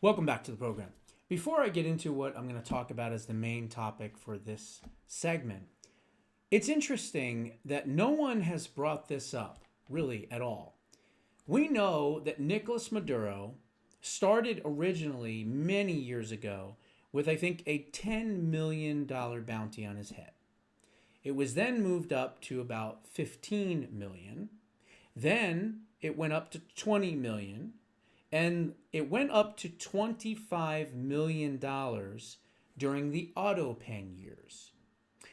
Welcome back to the program. Before I get into what I'm going to talk about as the main topic for this segment, it's interesting that no one has brought this up really at all. We know that Nicolas Maduro started originally many years ago with, I think, a $10 million bounty on his head. It was then moved up to about 15 million. Then it went up to 20 million, and it went up to $25 million during the auto pen years.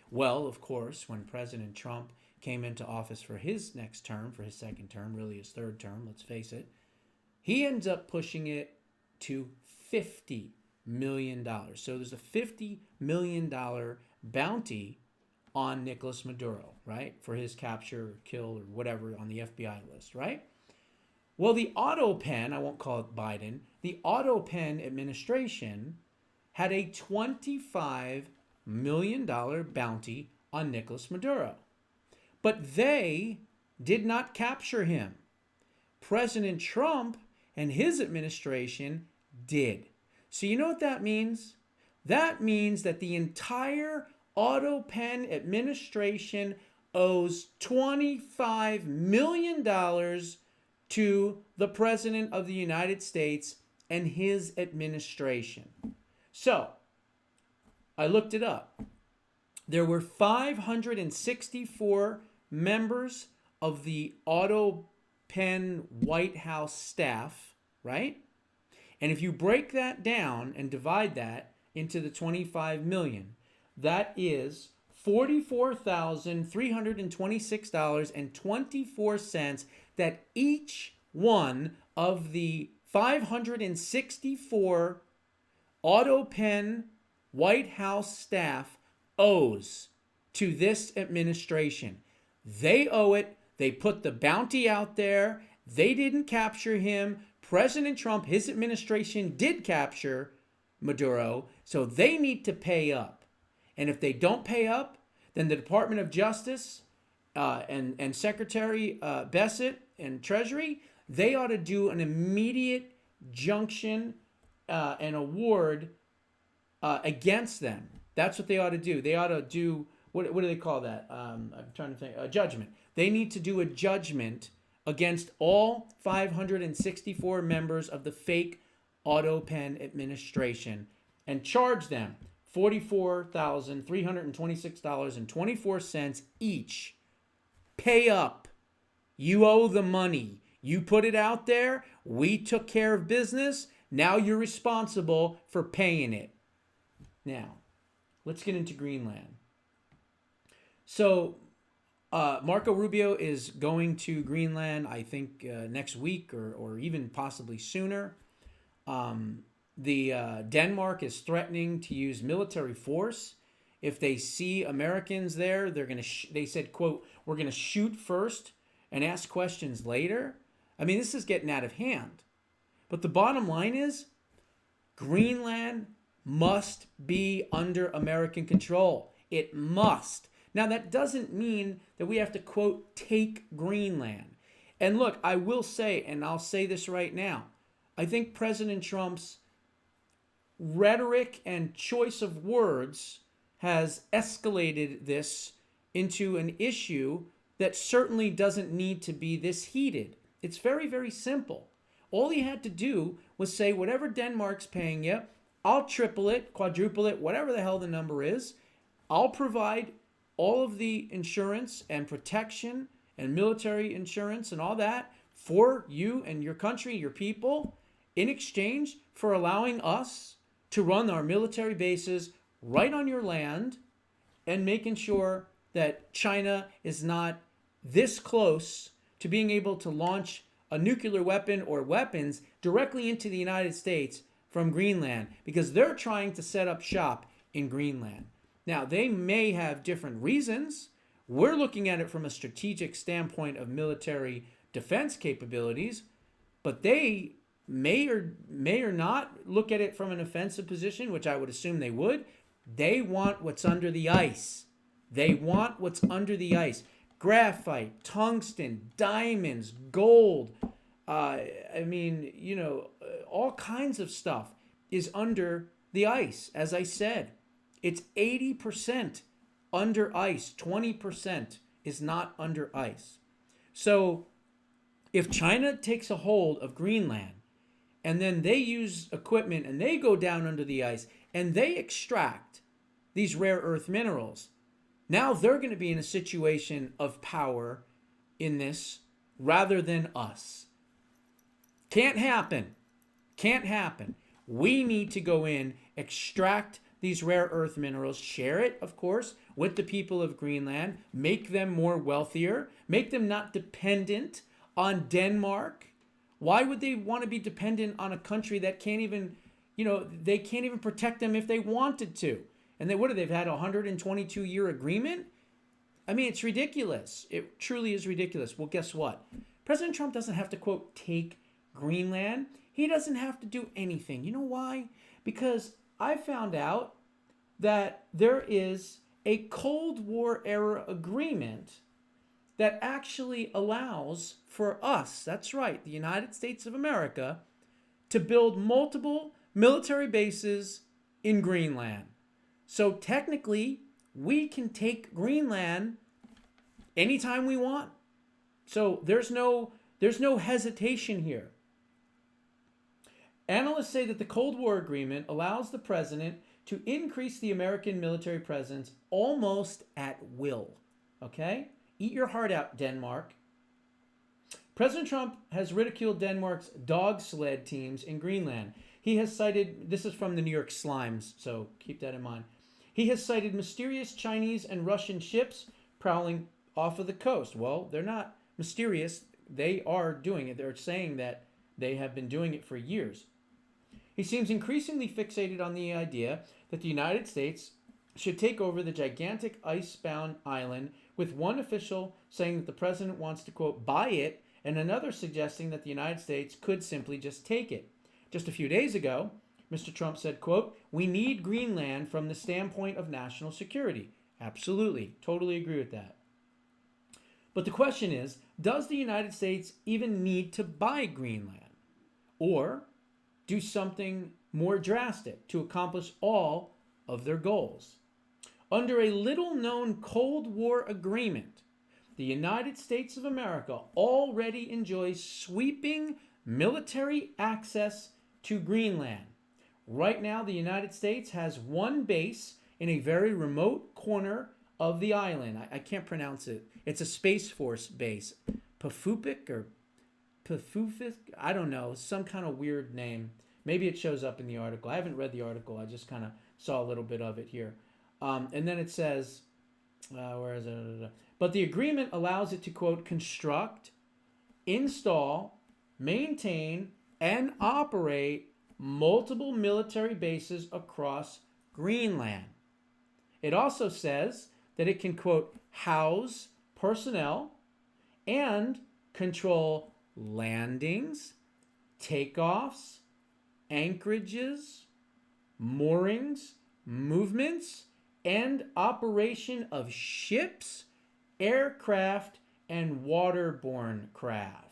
Well, of course, when President Trump came into office for his next term, for his second term, really his third term, let's face it, he ends up pushing it to $50 million. So there's a $50 million bounty on Nicolas Maduro, right? For his capture, or kill, or whatever on the FBI list, right? Well, the auto pen, I won't call it Biden, the auto pen administration had a $25 million bounty on Nicolas Maduro. But they did not capture him. President Trump and his administration did. So you know what that means? That means that the entire auto pen administration owes $25 million to the President of the United States and his administration. So, I looked it up. There were 564 members of the Auto Pen White House staff, right? And if you break that down and divide that into the 25 million, that is $44,326.24 that each one of the 564 Auto Pen White House staff owes to this administration. They owe it. They put the bounty out there. They didn't capture him. President Trump, his administration did capture Maduro, so they need to pay up. And if they don't pay up, then the Department of Justice and Secretary Bassett and Treasury, they ought to do an immediate junction and award against them. That's what they ought to do. They ought to do, what do they call that? I'm trying to think. A judgment. They need to do a judgment against all 564 members of the fake Auto Pen administration and charge them $44,326.24 each. Pay up. You owe the money. You put it out there. We took care of business. Now you're responsible for paying it. Now, let's get into Greenland. So, Marco Rubio is going to Greenland, I think, next week or even possibly sooner. Denmark is threatening to use military force if they see Americans there. They said, quote, "We're gonna shoot first and ask questions later." I mean, this is getting out of hand. But the bottom line is, Greenland must be under American control. It must. Now, that doesn't mean that we have to, quote, take Greenland. And look, I will say, and I'll say this right now, I think President Trump's rhetoric and choice of words has escalated this into an issue that certainly doesn't need to be this heated. It's very, very simple. All he had to do was say, whatever Denmark's paying you, I'll triple it, quadruple it, whatever the hell the number is. I'll provide all of the insurance and protection and military insurance and all that for you and your country, your people, in exchange for allowing us to run our military bases right on your land and making sure that China is not this close to being able to launch a nuclear weapon or weapons directly into the United States from Greenland, because they're trying to set up shop in Greenland. Now, they may have different reasons. We're looking at it from a strategic standpoint of military defense capabilities, but they may or not look at it from an offensive position, which I would assume they would. They want what's under the ice. They want what's under the ice. Graphite, tungsten, diamonds, gold. All kinds of stuff. is under the ice. As I said, it's 80% under ice, 20% is not under ice. So if China takes a hold of Greenland and then they use equipment and they go down under the ice and they extract these rare earth minerals, now they're going to be in a situation of power in this rather than us. Can't happen. Can't happen. We need to go in, extract these rare earth minerals, share it, of course, with the people of Greenland, make them more wealthier, make them not dependent on Denmark. Why would they want to be dependent on a country that can't even, they can't even protect them if they wanted to? And they've had a 122-year agreement? I mean, it's ridiculous. It truly is ridiculous. Well, guess what? President Trump doesn't have to, quote, take Greenland. He doesn't have to do anything. You know why? Because I found out that there is a Cold War era agreement that actually allows for us, that's right, the United States of America, to build multiple military bases in Greenland. So technically, we can take Greenland anytime we want. So there's no hesitation here. Analysts say that the Cold War agreement allows the president to increase the American military presence almost at will. Okay? Eat your heart out, Denmark. President Trump has ridiculed Denmark's dog sled teams in Greenland. He has cited, this is from the New York Slimes, so keep that in mind. He has cited mysterious Chinese and Russian ships prowling off of the coast. Well, they're not mysterious. They are doing it. They're saying that they have been doing it for years. He seems increasingly fixated on the idea that the United States should take over the gigantic ice-bound island, with one official saying that the president wants to, quote, buy it, and another suggesting that the United States could simply just take it. Just a few days ago, Mr. Trump said, quote, we need Greenland from the standpoint of national security. Absolutely. Totally agree with that. But the question is, does the United States even need to buy Greenland? Or do something more drastic to accomplish all of their goals? Under a little-known Cold War agreement, the United States of America already enjoys sweeping military access to Greenland. Right now, the United States has one base in a very remote corner of the island. I can't pronounce it. It's a Space Force base. Pafupik or Pafufik? I don't know. Some kind of weird name. Maybe it shows up in the article. I haven't read the article. I just kind of saw a little bit of it here. And then it says, where is it? But the agreement allows it to, quote, construct, install, maintain, and operate multiple military bases across Greenland. It also says that it can, quote, house personnel and control landings, takeoffs, anchorages, moorings, movements, and operation of ships, aircraft, and waterborne craft.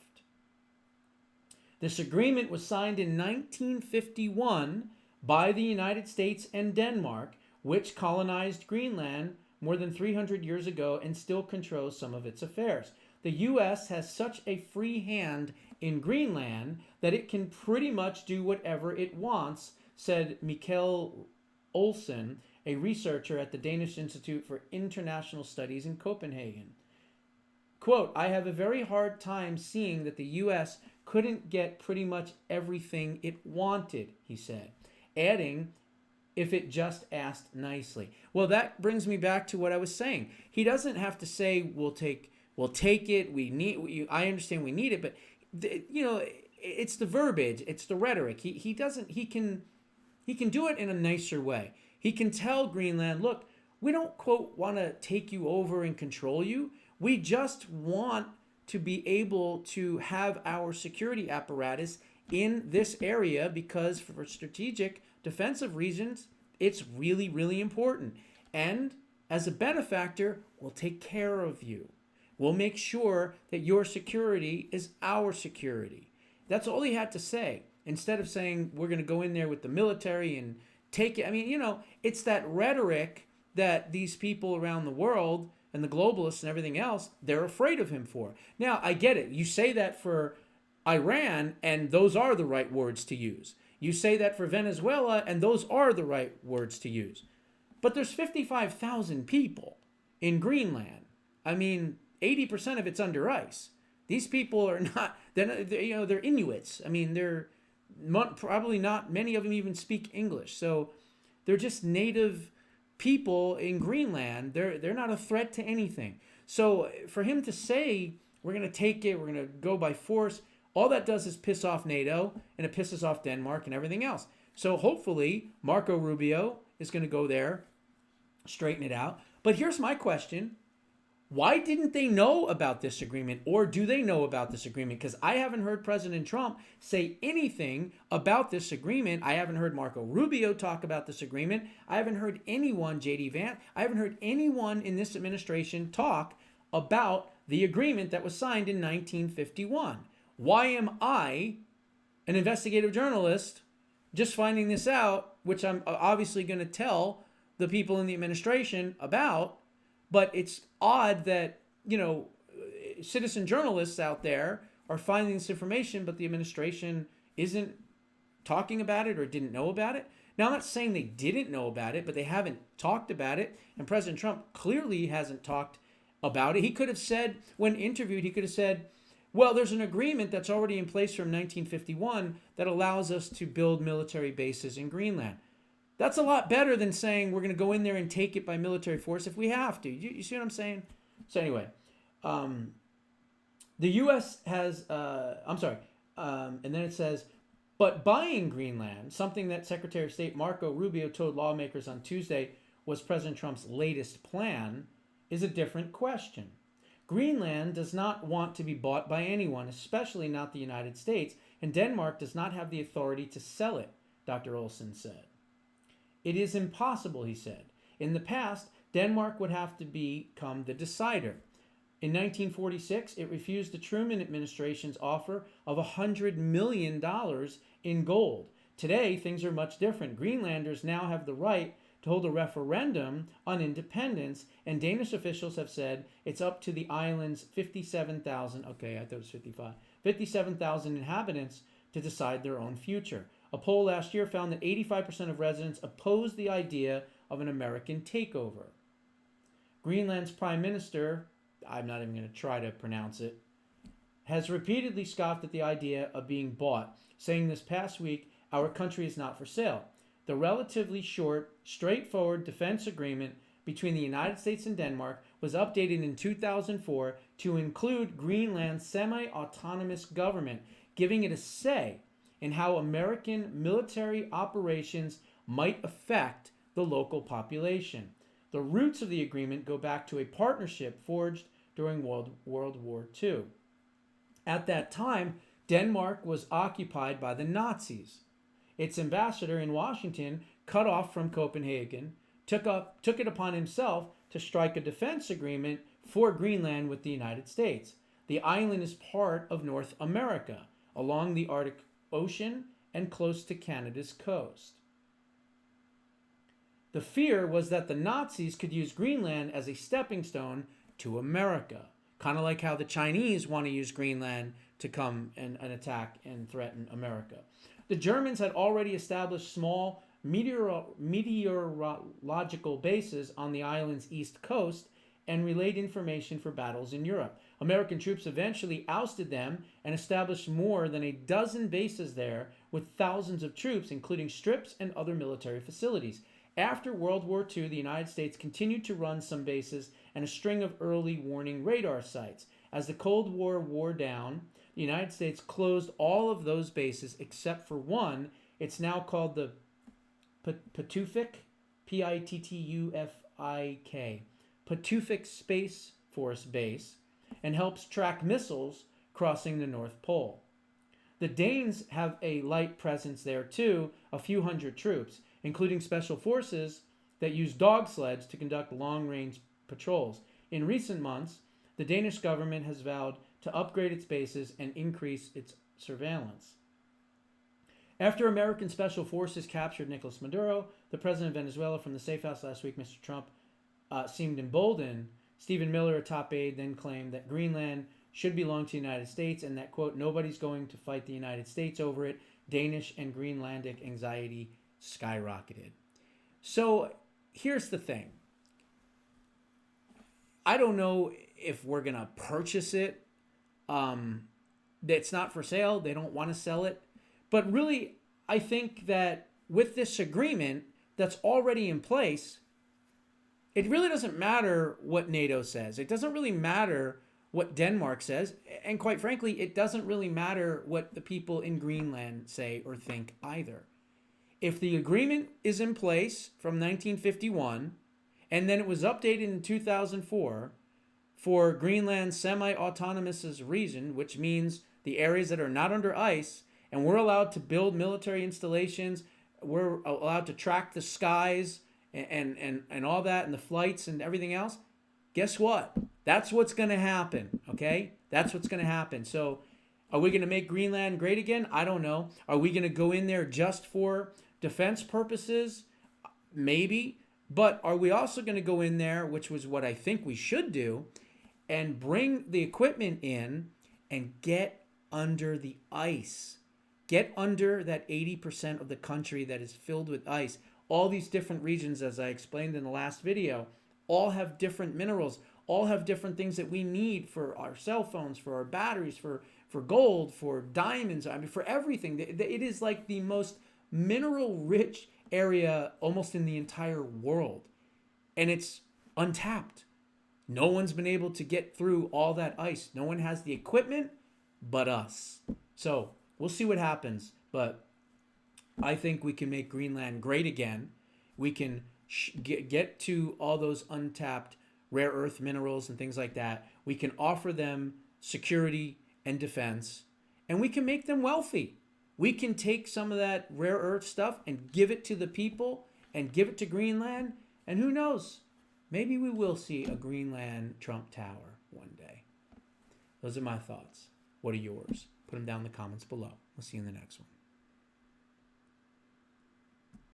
This agreement was signed in 1951 by the United States and Denmark, which colonized Greenland more than 300 years ago and still controls some of its affairs. The U.S. has such a free hand in Greenland that it can pretty much do whatever it wants, said Mikael Olsen, a researcher at the Danish Institute for International Studies in Copenhagen. Quote, I have a very hard time seeing that the U.S. couldn't get pretty much everything it wanted, he said, adding, if it just asked nicely. Well, that brings me back to what I was saying. He doesn't have to say, we'll take it, we need, I understand we need it, but, it's the verbiage, it's the rhetoric. He can do it in a nicer way. He can tell Greenland, look, we don't, quote, want to take you over and control you. We just want to be able to have our security apparatus in this area because for strategic defensive reasons, it's really, really important. And as a benefactor, we'll take care of you. We'll make sure that your security is our security. That's all he had to say. instead of saying we're going to go in there with the military and take it. I mean, it's that rhetoric that these people around the world and the globalists and everything else, they're afraid of him for. Now, I get it. You say that for Iran, and those are the right words to use. You say that for Venezuela, and those are the right words to use. But there's 55,000 people in Greenland. I mean, 80% of it's under ice. These people are not, they're Inuits. I mean, they're probably not, many of them even speak English. So they're just native people in Greenland. They're not a threat to anything. So for him to say, we're going to take it, we're going to go by force, all that does is piss off NATO, and it pisses off Denmark and everything else. So hopefully Marco Rubio is going to go there, straighten it out. But here's my question. Why didn't they know about this agreement, or do they know about this agreement? Because I haven't heard President Trump say anything about this agreement. I haven't heard Marco Rubio talk about this agreement. I haven't heard anyone, J.D. Vance, I haven't heard anyone in this administration talk about the agreement that was signed in 1951. Why am I, an investigative journalist, just finding this out, which I'm obviously going to tell the people in the administration about? But it's odd that, citizen journalists out there are finding this information, but the administration isn't talking about it or didn't know about it. Now, I'm not saying they didn't know about it, but they haven't talked about it. And President Trump clearly hasn't talked about it. He could have said, when interviewed, he could have said, well, there's an agreement that's already in place from 1951 that allows us to build military bases in Greenland. That's a lot better than saying we're going to go in there and take it by military force if we have to. You see what I'm saying? So anyway, the U.S. has, and then it says, but buying Greenland, something that Secretary of State Marco Rubio told lawmakers on Tuesday was President Trump's latest plan, is a different question. Greenland does not want to be bought by anyone, especially not the United States, and Denmark does not have the authority to sell it, Dr. Olson said. It is impossible, he said. In the past, Denmark would have to become the decider. In 1946, it refused the Truman administration's offer of $100 million in gold. Today, things are much different. Greenlanders now have the right to hold a referendum on independence, and Danish officials have said it's up to the island's 57,000 inhabitants to decide their own future. A poll last year found that 85% of residents opposed the idea of an American takeover. Greenland's prime minister, I'm not even going to try to pronounce it, has repeatedly scoffed at the idea of being bought, saying this past week, our country is not for sale. The relatively short, straightforward defense agreement between the United States and Denmark was updated in 2004 to include Greenland's semi-autonomous government, giving it a say in how American military operations might affect the local population. The roots of the agreement go back to a partnership forged during World War II. At that time, Denmark was occupied by the Nazis. Its ambassador in Washington, cut off from Copenhagen, took it upon himself to strike a defense agreement for Greenland with the United States. The island is part of North America, along the Arctic Ocean and close to Canada's coast. The fear was that the Nazis could use Greenland as a stepping stone to America, kind of like how the Chinese want to use Greenland to come and attack and threaten America. The Germans had already established small meteorological bases on the island's east coast and relayed information for battles in Europe. American troops eventually ousted them and established more than a dozen bases there with thousands of troops, including strips and other military facilities. After World War II, the United States continued to run some bases and a string of early warning radar sites. As the Cold War wore down, the United States closed all of those bases except for one. It's now called the Patuxik, P-I-T-T-U-F-I-K, Patuxik Space Force Base, and helps track missiles crossing the North Pole. The Danes have a light presence there too, a few hundred troops, including special forces that use dog sleds to conduct long-range patrols. In recent months, the Danish government has vowed to upgrade its bases and increase its surveillance. After American special forces captured Nicolas Maduro, the president of Venezuela, from the safe house last week, Mr. Trump seemed emboldened. Stephen Miller, a top aide, then claimed that Greenland should belong to the United States and that, quote, nobody's going to fight the United States over it. Danish and Greenlandic anxiety skyrocketed. So here's the thing. I don't know if we're going to purchase it. It's not for sale. They don't want to sell it. But really, I think that with this agreement that's already in place, it really doesn't matter what NATO says. It doesn't really matter what Denmark says. And quite frankly, it doesn't really matter what the people in Greenland say or think either. If the agreement is in place from 1951, and then it was updated in 2004 for Greenland's semi-autonomous region, which means the areas that are not under ice, and we're allowed to build military installations, we're allowed to track the skies and all that, and the flights and everything else, guess what? That's what's going to happen, okay? That's what's going to happen. So are we going to make Greenland great again? I don't know. Are we going to go in there just for defense purposes? Maybe. But are we also going to go in there, which was what I think we should do, and bring the equipment in and get under the ice? Get under that 80% of the country that is filled with ice. All these different regions, as I explained in the last video, all have different minerals, all have different things that we need for our cell phones, for our batteries, for gold, for diamonds, I mean, for everything. It is like the most mineral-rich area almost in the entire world. And it's untapped. No one's been able to get through all that ice. No one has the equipment but us. So we'll see what happens. But I think we can make Greenland great again. We can get to all those untapped rare earth minerals and things like that. We can offer them security and defense, and we can make them wealthy. We can take some of that rare earth stuff and give it to the people and give it to Greenland. And who knows? Maybe we will see a Greenland Trump Tower one day. Those are my thoughts. What are yours? Put them down in the comments below. We'll see you in the next one.